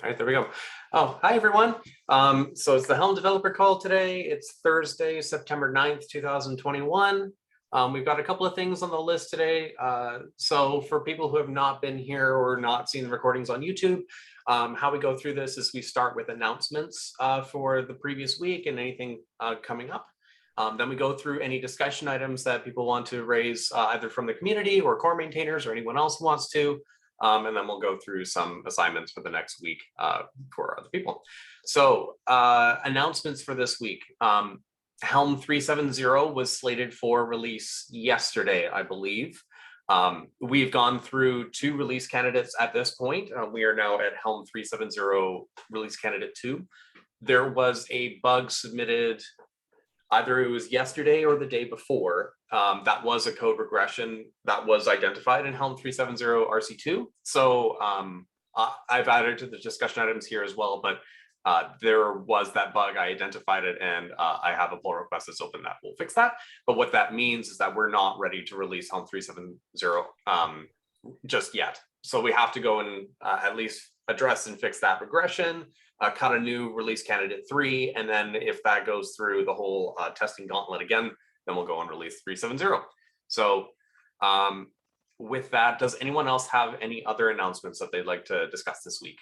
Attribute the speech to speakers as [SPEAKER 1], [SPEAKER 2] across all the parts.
[SPEAKER 1] All right, there we go. Oh, hi, everyone. So it's the Helm developer call today. It's Thursday, September 9th, 2021. We've got a couple of things on the list today. So for people who have not been here or not seen the recordings on YouTube, how we go through this is we start with announcements for the previous week and anything coming up. Then we go through any discussion items that people want to raise either from the community or core maintainers or anyone else wants to. And then we'll go through some assignments for the next week for other people. So announcements for this week. Helm 370 was slated for release yesterday, I believe. We've gone through 2 release candidates at this point. We are now at Helm 370 release candidate 2. There was a bug submitted, either it was yesterday or the day before, that was a code regression that was identified in Helm 370 RC2. So I've added to the discussion items here as well, but there was that bug, I identified it, and I have a pull request that's open that will fix that. But what that means is that we're not ready to release Helm 370 just yet. So we have to go and at least address and fix that regression, cut a new release candidate 3, and then if that goes through the whole testing gauntlet again, then we'll go on release 370. So with that, does anyone else have any other announcements that they'd like to discuss this week?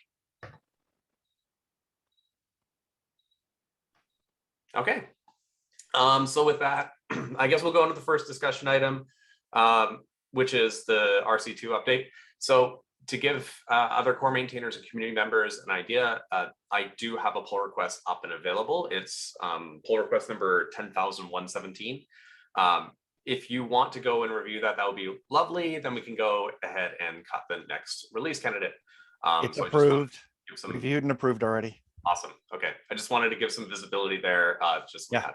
[SPEAKER 1] Okay, so with that, I guess we'll go into the first discussion item, which is the RC2 update. So to give other core maintainers and community members an idea, I do have a pull request up and available. It's pull request number 10,117. If you want to go and review that, that would be lovely. Then we can go ahead and cut the next release candidate.
[SPEAKER 2] It's approved,
[SPEAKER 1] some...
[SPEAKER 2] reviewed and approved already.
[SPEAKER 1] Awesome. Okay, I just wanted to give some visibility there.
[SPEAKER 2] Yeah.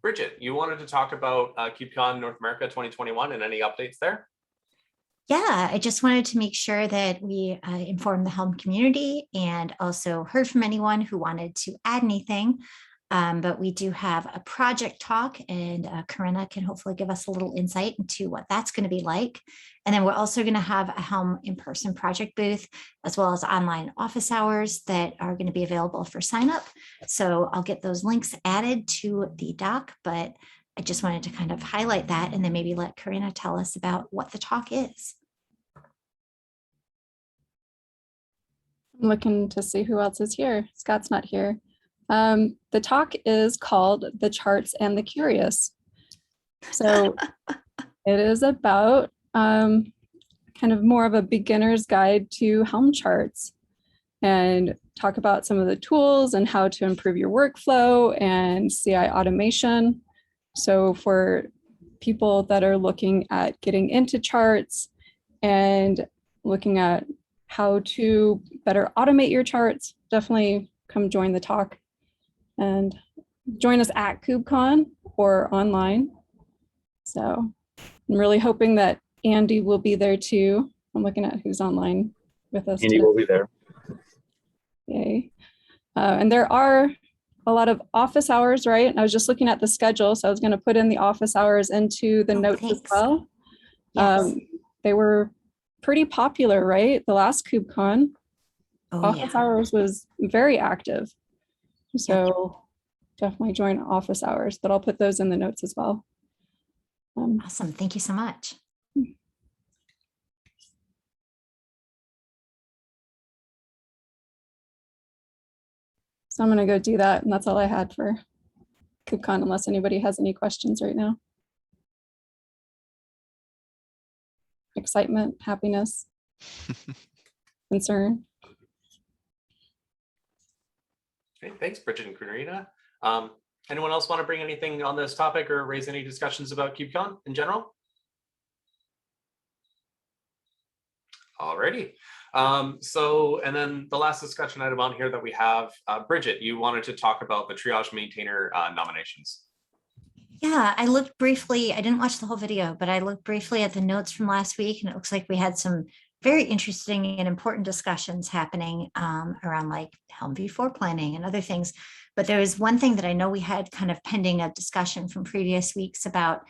[SPEAKER 1] Bridget, you wanted to talk about KubeCon North America 2021 and any updates there?
[SPEAKER 3] Yeah, I just wanted to make sure that we informed the Helm community and also heard from anyone who wanted to add anything. But we do have a project talk, and Corinna can hopefully give us a little insight into what that's going to be like. And then we're also going to have a Helm in-person project booth, as well as online office hours that are going to be available for sign up. So I'll get those links added to the doc, but I just wanted to kind of highlight that and then maybe let Corinna tell us about what the talk is.
[SPEAKER 4] I'm looking to see who else is here. Scott's not here. The talk is called The Charts and the Curious. So it is about kind of more of a beginner's guide to Helm charts, and talk about some of the tools and how to improve your workflow and CI automation. So for people that are looking at getting into charts and looking at how to better automate your charts, definitely come join the talk. And join us at KubeCon or online. So I'm really hoping that Andy will be there too. I'm looking at who's online with us.
[SPEAKER 5] Andy will be there.
[SPEAKER 4] Yay. And there are a lot of office hours, right? And I was just looking at the schedule, so I was going to put in the office hours into the notes as well.
[SPEAKER 3] Yes.
[SPEAKER 4] They were pretty popular, right? The last KubeCon. Office
[SPEAKER 3] yeah.
[SPEAKER 4] hours was very active. So definitely join office hours, but I'll put those in the notes as well.
[SPEAKER 3] Awesome. Thank you so much.
[SPEAKER 4] So I'm going to go do that. And that's all I had for KubeCon, unless anybody has any questions right now. Excitement, happiness, concern.
[SPEAKER 1] Okay, thanks, Bridget and Karina. Anyone else want to bring anything on this topic or raise any discussions about KubeCon in general? Alrighty. And then the last discussion item on here that we have, Bridget, you wanted to talk about the triage maintainer nominations.
[SPEAKER 3] Yeah, I looked briefly, I didn't watch the whole video, but I looked briefly at the notes from last week, and it looks like we had some very interesting and important discussions happening around like Helm v4 planning and other things. But there was one thing that I know we had kind of pending a discussion from previous weeks about.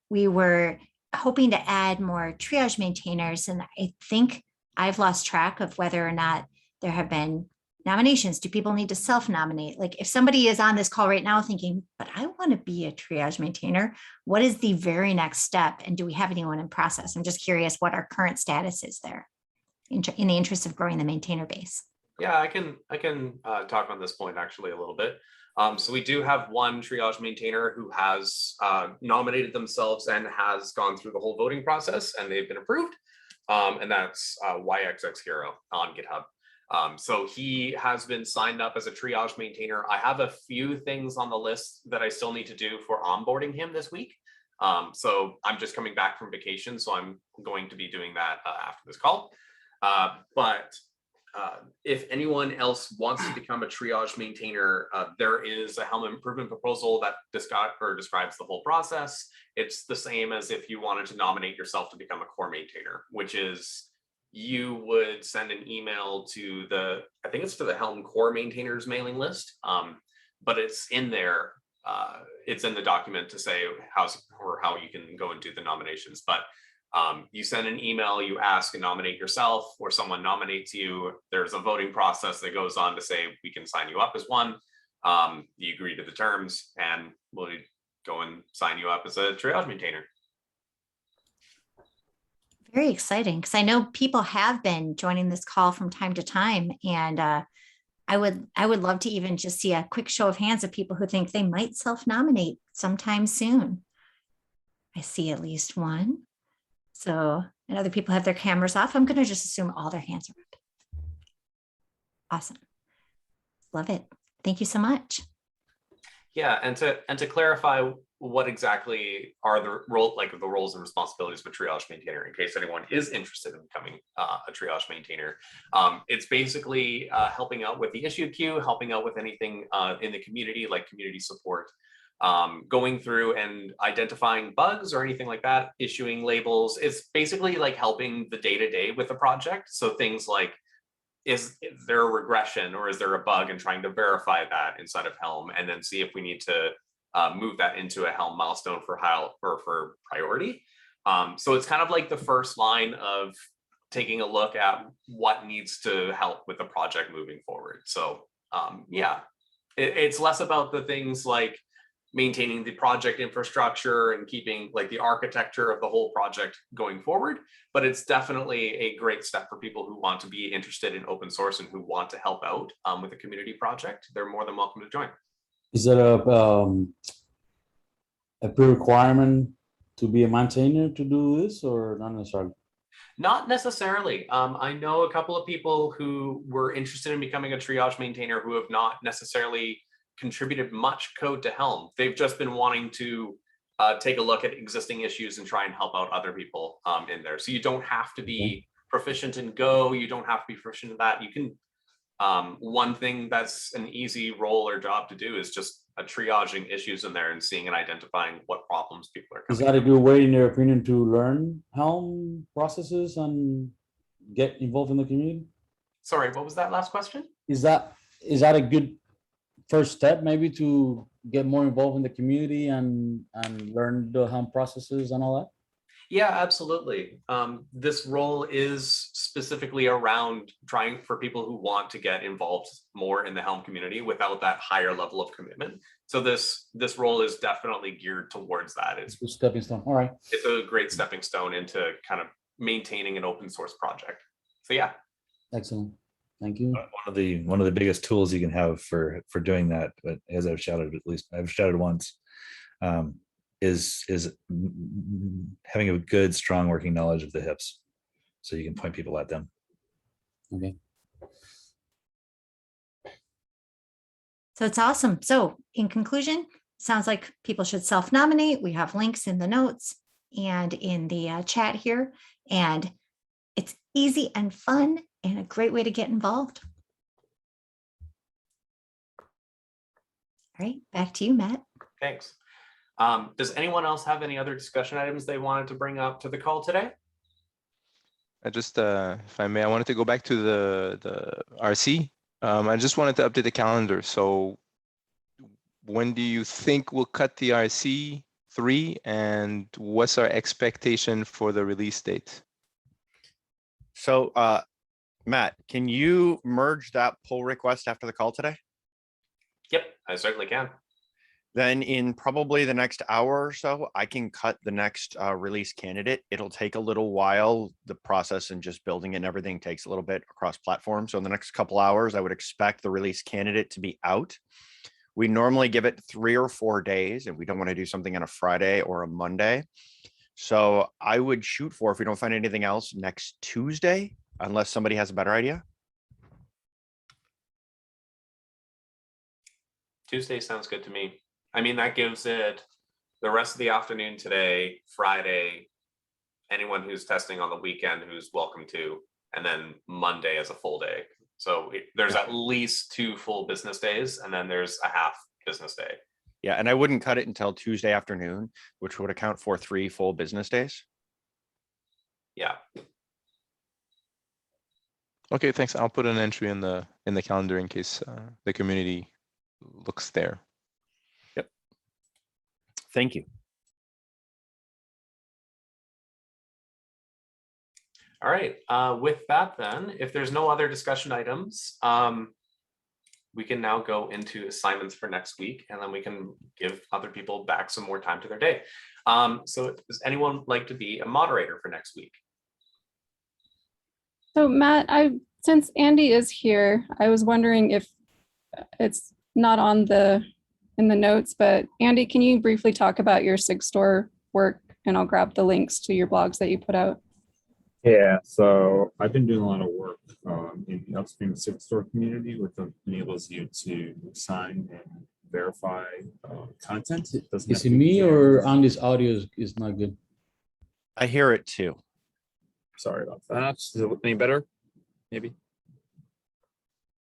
[SPEAKER 3] We were hoping to add more triage maintainers, and I think I've lost track of whether or not there have been nominations. Do people need to self-nominate? Like if somebody is on this call right now thinking, but I want to be a triage maintainer, what is the very next step? And do we have anyone in process? I'm just curious what our current status is there in the interest of growing the maintainer base.
[SPEAKER 1] Yeah, I can talk on this point actually a little bit. So we do have one triage maintainer who has nominated themselves and has gone through the whole voting process, and they've been approved. And that's YXX Hero on GitHub. So he has been signed up as a triage maintainer. I have a few things on the list that I still need to do for onboarding him this week. So I'm just coming back from vacation, so I'm going to be doing that after this call. But if anyone else wants to become a triage maintainer, there is a Helm improvement proposal that describes the whole process. It's the same as if you wanted to nominate yourself to become a core maintainer, which is you would send an email to I think it's to the Helm core maintainers mailing list, but it's in there. It's in the document to say how you can go and do the nominations. But you send an email, you ask and nominate yourself, or someone nominates you. There's a voting process that goes on to say we can sign you up as one. You agree to the terms, and we'll go and sign you up as a triage maintainer.
[SPEAKER 3] Very exciting, because I know people have been joining this call from time to time, and I would love to even just see a quick show of hands of people who think they might self-nominate sometime soon. I see at least one. So, and other people have their cameras off. I'm going to just assume all their hands are up. Awesome. Love it. Thank you so much.
[SPEAKER 1] Yeah, and to clarify what exactly are the roles and responsibilities of a triage maintainer, in case anyone is interested in becoming a triage maintainer. It's basically helping out with the issue queue, helping out with anything in the community, like community support, going through and identifying bugs or anything like that, issuing labels. It's basically like helping the day-to-day with the project. So things like, is there a regression or is there a bug, and trying to verify that inside of Helm, and then see if we need to move that into a Helm milestone for priority. So it's kind of like the first line of taking a look at what needs to help with the project moving forward. So yeah, it's less about the things like maintaining the project infrastructure and keeping like the architecture of the whole project going forward, but it's definitely a great step for people who want to be interested in open source and who want to help out with a community project. They're more than welcome to join.
[SPEAKER 5] Is it a pre-requirement to be a maintainer to do this, or not necessarily?
[SPEAKER 1] Not necessarily. I know a couple of people who were interested in becoming a triage maintainer who have not necessarily contributed much code to Helm. They've just been wanting to take a look at existing issues and try and help out other people in there. So you don't have to be proficient in Go. You don't have to be proficient in that. You can, one thing that's an easy role or job to do is just triaging issues in there and seeing and identifying what problems people are coming.
[SPEAKER 5] Is that a good way, in your opinion, to learn Helm processes and get involved in the community?
[SPEAKER 1] Sorry, what was that last question?
[SPEAKER 5] Is that a good first step, maybe, to get more involved in the community and learn the Helm processes and all that?
[SPEAKER 1] Yeah, absolutely. This role is specifically around trying for people who want to get involved more in the Helm community without that higher level of commitment. So this role is definitely geared towards that. It's
[SPEAKER 5] a stepping stone. All right.
[SPEAKER 1] It's a great stepping stone into kind of maintaining an open source project. So yeah.
[SPEAKER 5] Excellent. Thank you.
[SPEAKER 6] One of the biggest tools you can have for doing that, but as I've shouted, at least I've shouted once, is having a good, strong working knowledge of the HIPs, so you can point people at them.
[SPEAKER 5] Okay.
[SPEAKER 3] So it's awesome. So in conclusion, sounds like people should self-nominate. We have links in the notes and in the chat here, and it's easy and fun and a great way to get involved. All right, back to you, Matt.
[SPEAKER 1] Thanks. Does anyone else have any other discussion items they wanted to bring up to the call today?
[SPEAKER 7] I just, if I may, I wanted to go back to the RC. I just wanted to update the calendar. So when do you think we'll cut the RC3, and what's our expectation for the release date?
[SPEAKER 2] So, Matt, can you merge that pull request after the call today?
[SPEAKER 1] Yep, I certainly can.
[SPEAKER 2] Then in probably the next hour or so, I can cut the next release candidate. It'll take a little while. The process and just building it and everything takes a little bit across platforms. So in the next couple hours, I would expect the release candidate to be out. We normally give it 3 or 4 days, and we don't want to do something on a Friday or a Monday. So I would shoot for, if we don't find anything else, next Tuesday, unless somebody has a better idea.
[SPEAKER 1] Tuesday sounds good to me. I mean, that gives it the rest of the afternoon today, Friday, anyone who's testing on the weekend who's welcome to, and then Monday as a full day. So there's at least 2 full business days, and then there's a half business day.
[SPEAKER 2] Yeah, and I wouldn't cut it until Tuesday afternoon, which would account for 3 full business days.
[SPEAKER 1] Yeah.
[SPEAKER 7] Okay, thanks. I'll put an entry in the calendar in case the community looks there.
[SPEAKER 2] Thank you.
[SPEAKER 1] All right. With that, then, if there's no other discussion items, we can now go into assignments for next week, and then we can give other people back some more time to their day. So does anyone like to be a moderator for next week?
[SPEAKER 4] So Matt, since Andy is here, I was wondering if it's not in the notes, but Andy, can you briefly talk about your SIG-Store work, and I'll grab the links to your blogs that you put out.
[SPEAKER 8] Yeah, so I've been doing a lot of work in the upstream SIG-Store community, which enables you to sign and verify content. It doesn't have
[SPEAKER 5] Is it
[SPEAKER 8] to be
[SPEAKER 5] me
[SPEAKER 8] there.
[SPEAKER 5] or Andy's audio is not good?
[SPEAKER 2] I hear it too.
[SPEAKER 8] Sorry about that. Is it any better? Maybe.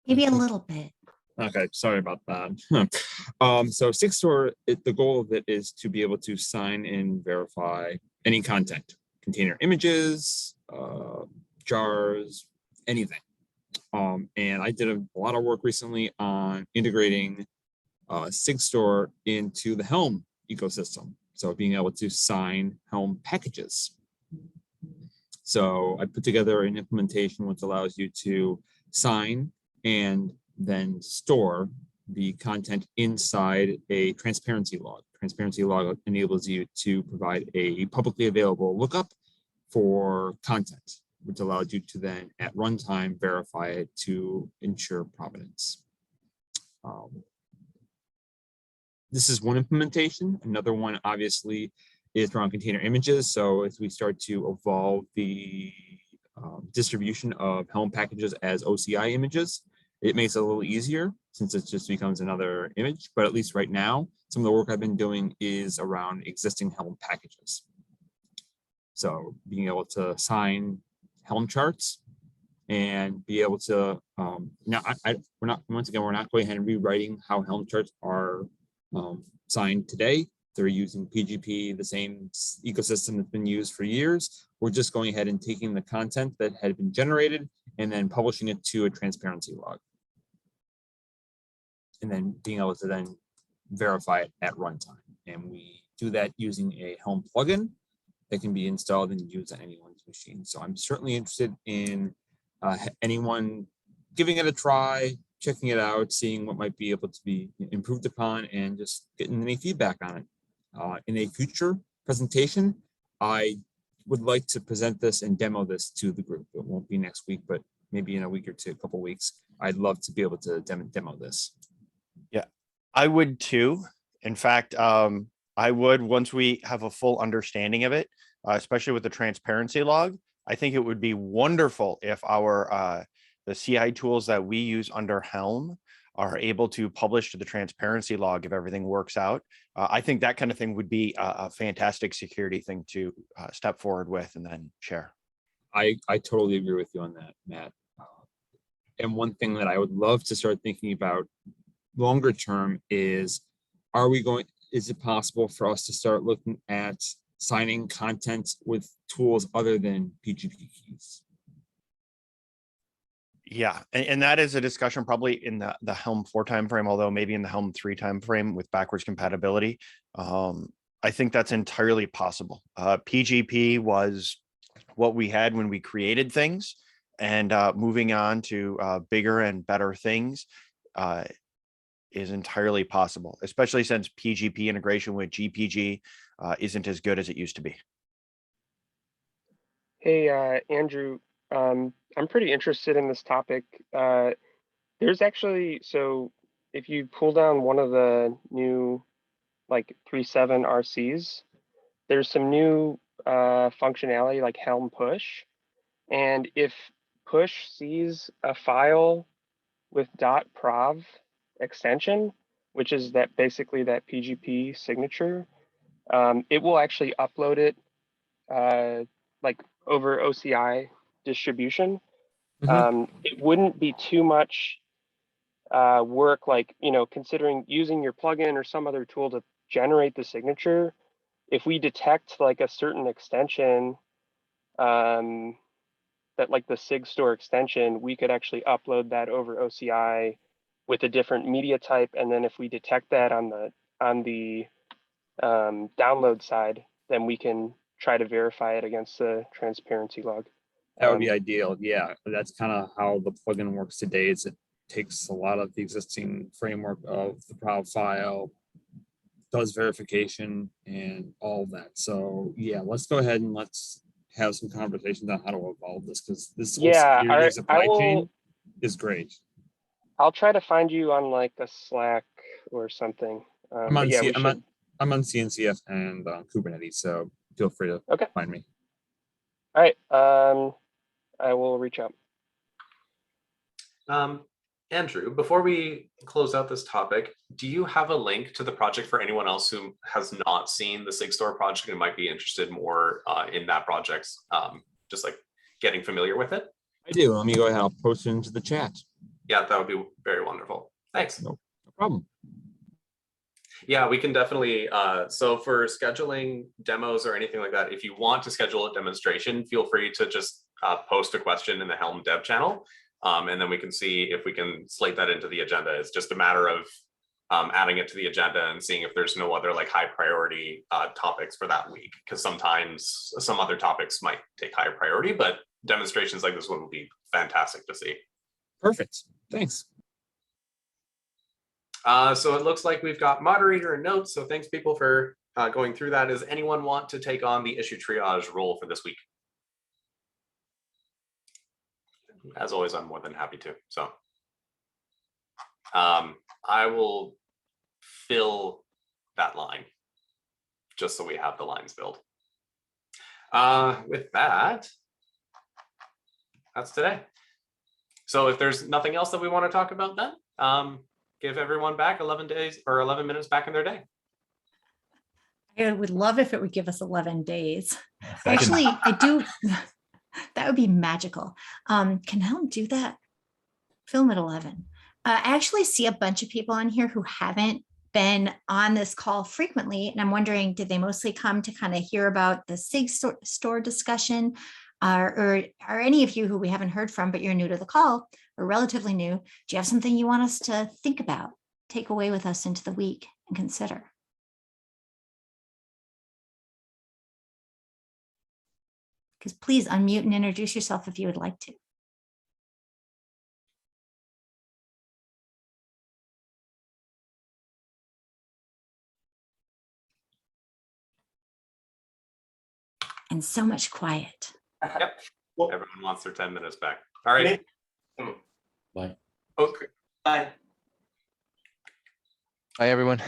[SPEAKER 3] Maybe a little bit.
[SPEAKER 8] Okay, sorry about that. So SIG-Store, the goal of it is to be able to sign and verify any content, container images, jars, anything. And I did a lot of work recently on integrating SIG-Store into the Helm ecosystem. So being able to sign Helm packages. So I put together an implementation which allows you to sign and then store the content inside a transparency log. Transparency log enables you to provide a publicly available lookup for content, which allows you to then at runtime verify it to ensure provenance. This is one implementation. Another one obviously is around container images. So as we start to evolve the distribution of Helm packages as OCI images, it makes it a little easier since it just becomes another image. But at least right now, some of the work I've been doing is around existing Helm packages. So being able to sign Helm charts and be able to, now we're not going ahead and rewriting how Helm charts are signed today. They're using PGP, the same ecosystem that's been used for years. We're just going ahead and taking the content that had been generated and then publishing it to a transparency log. And then being able to then verify it at runtime. And we do that using a Helm plugin that can be installed and used on anyone's machine. So I'm certainly interested in anyone giving it a try, checking it out, seeing what might be able to be improved upon, and just getting any feedback on it. In a future presentation, I would like to present this and demo this to the group. It won't be next week, but maybe in a week or two, a couple of weeks. I'd love to be able to demo this.
[SPEAKER 2] Yeah, I would too. In fact, I would, once we have a full understanding of it, especially with the transparency log, I think it would be wonderful if our the CI tools that we use under Helm are able to publish to the transparency log if everything works out. I think that kind of thing would be a fantastic security thing to step forward with and then share.
[SPEAKER 8] I totally agree with you on that, Matt. And one thing that I would love to start thinking about longer term is, is it possible for us to start looking at signing content with tools other than PGP keys?
[SPEAKER 2] Yeah, and that is a discussion probably in the Helm 4 timeframe, although maybe in the Helm 3 timeframe with backwards compatibility. I think that's entirely possible. PGP was what we had when we created things. and moving on to bigger and better things is entirely possible, especially since PGP integration with GPG isn't as good as it used to be.
[SPEAKER 9] Hey, Andrew, I'm pretty interested in this topic. There's actually, so if you pull down one of the new like 3.7 RCs, there's some new functionality like Helm push. And if push sees a file with .prov extension, which is that basically that PGP signature, it will actually upload it like over OCI distribution. It wouldn't be too much work, like, you know, considering using your plugin or some other tool to generate the signature. If we detect like a certain extension, that like the SIG store extension, we could actually upload that over OCI with a different media type. And then if we detect that on the download side, then we can try to verify it against the transparency log.
[SPEAKER 8] That would be ideal. Yeah, that's kind of how the plugin works today. Is it takes a lot of the existing framework of the prov file, does verification and all of that. So yeah, let's go ahead and let's have some conversations on how to evolve this, because this whole
[SPEAKER 9] Yeah,
[SPEAKER 8] security supply chain is great.
[SPEAKER 9] I'll try to find you on like a Slack or something.
[SPEAKER 8] I'm
[SPEAKER 9] but
[SPEAKER 8] on,
[SPEAKER 9] yeah, we should.
[SPEAKER 8] I'm on CNCF and Kubernetes, so feel free to
[SPEAKER 9] Okay.
[SPEAKER 8] find me.
[SPEAKER 9] All right. I will reach out.
[SPEAKER 1] Andrew, before we close out this topic, do you have a link to the project for anyone else who has not seen the SIG store project and might be interested more in that project, just like getting familiar with it?
[SPEAKER 8] I do. Let me go ahead. I'll post it into the chat.
[SPEAKER 1] Yeah, that would be very wonderful. Thanks.
[SPEAKER 8] No problem.
[SPEAKER 1] Yeah, we can definitely, so for scheduling demos or anything like that, if you want to schedule a demonstration, feel free to just post a question in the Helm dev channel. And then we can see if we can slate that into the agenda. It's just a matter of adding it to the agenda and seeing if there's no other like high priority topics for that week. Because sometimes some other topics might take higher priority, but demonstrations like this one will be fantastic to see.
[SPEAKER 8] Perfect. Thanks.
[SPEAKER 1] So it looks like we've got moderator and notes. So thanks people for going through that. Does anyone want to take on the issue triage role for this week? As always, I'm more than happy to. So I will fill that line just so we have the lines filled. With that, that's today. So if there's nothing else that we want to talk about, then give everyone back 11 days or 11 minutes back in their day.
[SPEAKER 3] I would love if it would give us 11 days.
[SPEAKER 6] Back in-
[SPEAKER 3] Actually, I do. That would be magical. Can Helm do that? Film at 11. I actually see a bunch of people on here who haven't been on this call frequently. And I'm wondering, did they mostly come to kind of hear about the SIG store discussion? Or are any of you who we haven't heard from, but you're new to the call or relatively new, do you have something you want us to think about, take away with us into the week and consider? Because please unmute and introduce yourself if you would like to. And so much quiet.
[SPEAKER 1] Yep. Everyone wants their 10 minutes back. All right.
[SPEAKER 5] Bye.
[SPEAKER 1] Okay. Bye.
[SPEAKER 7] Hi, everyone.